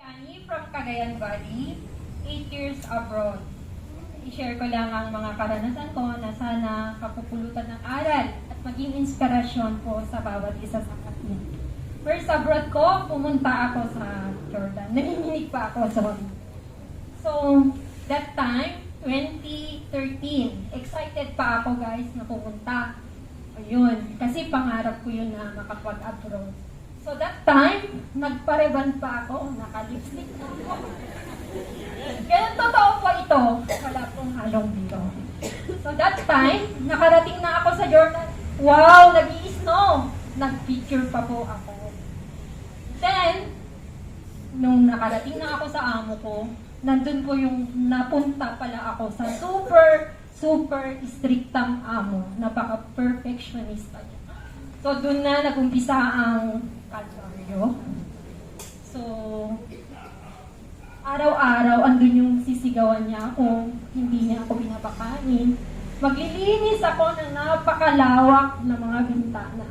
Shani from Cagayan Valley, 8 years abroad. I-share ko lang ang mga karanasan ko na sana kapupulutan ng aral at maging inspirasyon po sa bawat isa sa atin. First abroad ko, pumunta ako sa Jordan. Nanginginig pa ako, sorry. So, that time, 2013, excited pa ako guys na pumunta. Ayun, kasi pangarap ko yun na makapag-abroad. So that time, nagpareban pa ako, naka-lipstick na ako. Kaya totoo po ito, wala pong halong biro. So that time, nakarating na ako sa Jordan. Wow, nag-i-snow! Nag-picture pa po ako. Then, nung nakarating na ako sa amo ko, nandun po yung napunta pala ako sa super strictang amo. Napaka-perfectionista niya. So, dun na nag-umpisa ang kalbaryo. So, araw-araw, andun yung sisigawan niya ako, hindi niya ako pinapakain. Maglilinis ako ng napakalawak na mga bintana.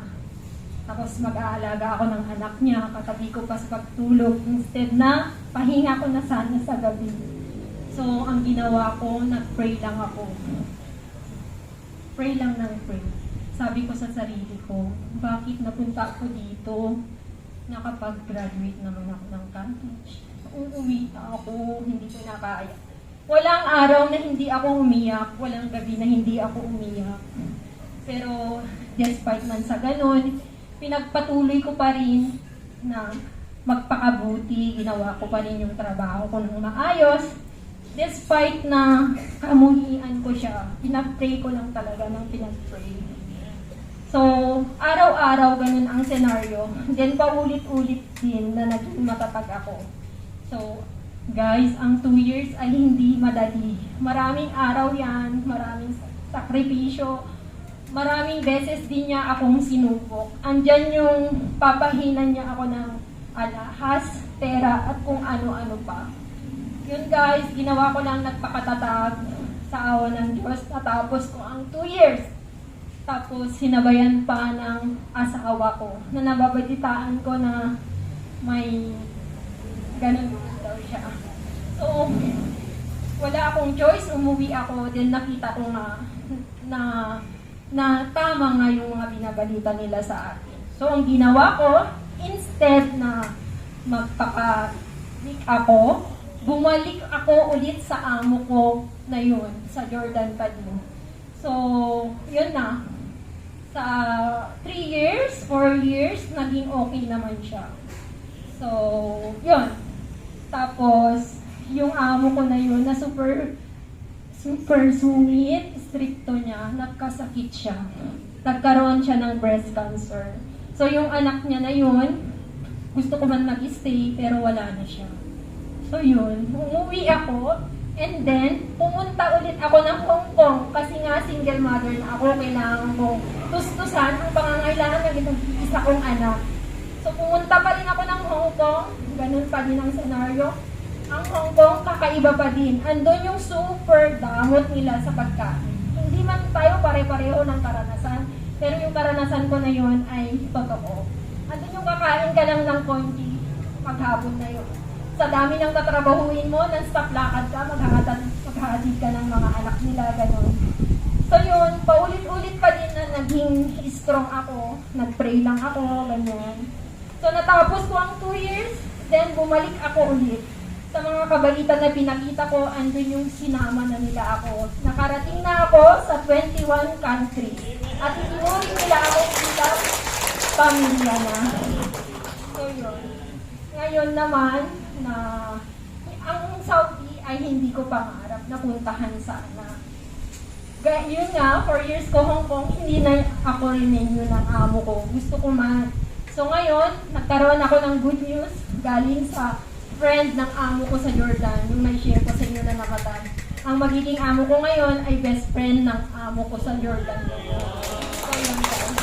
Tapos mag-aalaga ako ng anak niya, katabi ko pa sa pagtulog, instead na pahinga ko na sana sa gabi. So, ang ginawa ko, nag-pray lang ako. Pray lang ng pray. Sabi ko sa sarili ko, bakit napunta ako dito? Nakapag-graduate naman ako ng college. Uuwi na ako, hindi ko na kaya. Walang araw na hindi ako umiyak, walang gabi na hindi ako umiyak. Pero despite man sa ganun, pinagpatuloy ko pa rin na magpakabuti, ginawa ko pa rin yung trabaho ko ng maayos. Despite na kamuhian ko siya, pinag-pray ko lang talaga ng pinag-pray. So, araw-araw ganun ang senaryo. Then, paulit-ulit din na naging matatag ako. So, guys, ang 2 years ay hindi madali. Maraming araw yan, maraming sakripisyo, maraming beses din niya akong sinubok. Andyan yung papahinan niya ako ng alahas, pera, at kung ano-ano pa. Yun guys, ginawa ko lang nagpakatatag sa awa ng Diyos. Natapos ko ang 2 years. Tapos, sinabayan pa ng asawa ko na nababalitaan ko na may ganun daw siya. So, wala akong choice, umuwi ako, then nakita ko na tama nga yung mga binabalita nila sa akin. So, ang ginawa ko, instead na magpapalik ako, bumalik ako ulit sa amo ko na yun, sa Jordan pa din. So, yun na. Sa 3 years, 4 years, naging okay naman siya. So, yun. Tapos, yung amo ko na yun, na super sungit, stricto niya, nagkasakit siya. Nagkaroon siya ng breast cancer. So, yung anak niya na yun, gusto ko man mag-stay, pero wala na siya. So, yun. Umuwi ako, and then, pumunta ulit ako ng Hong Kong, kasi nga single mother na ako, kailangan ko tustusan ang pangangailangan ng isa kong anak. So, pumunta pa rin ako ng Hong Kong, ganun pa din ang senaryo. Ang Hong Kong, kakaiba pa din. Andun yung super damot nila sa pagkain. Hindi man tayo pare-pareho ng karanasan, pero yung karanasan ko na yun ay totoo. Andun yung kakain ka lang ng konti, maghapon na yun. Sa dami ng tatrabahuin mo, non-stop lakad ka, maghahatid ka ng mga anak nila, ganun. So yun, paulit-ulit pa din na naging strong ako, nag-pray lang ako, ganyan. So natapos ko ang 2 years, then bumalik ako ulit. Sa mga kabalitan na pinakita ko, andun yung sinama na nila ako. Nakarating na ako sa 21 countries. At inuwi nila ako bilang pamilya na. So yun. Ngayon naman, na ang Saudi ay hindi ko pangarap na puntahan sana. Yun nga, 4 years ko Hong Kong, hindi na ako renew ng amo ko. Gusto ko man. So ngayon, nagkaroon ako ng good news galing sa friend ng amo ko sa Jordan, yung may share ko sa inyo na namatay. Ang magiging amo ko ngayon ay best friend ng amo ko sa Jordan. So yun guys.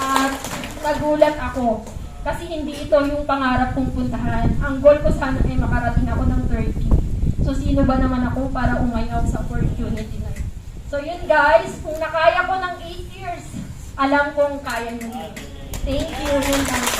At nagulat ako. Kasi hindi ito yung pangarap kong puntahan. Ang goal ko sana ay makarating ako ng 30. So, sino ba naman ako para umayaw sa opportunity na yun? So, yun guys. Kung nakaya ko ng 8 years, alam kong kaya nyo din. Thank you.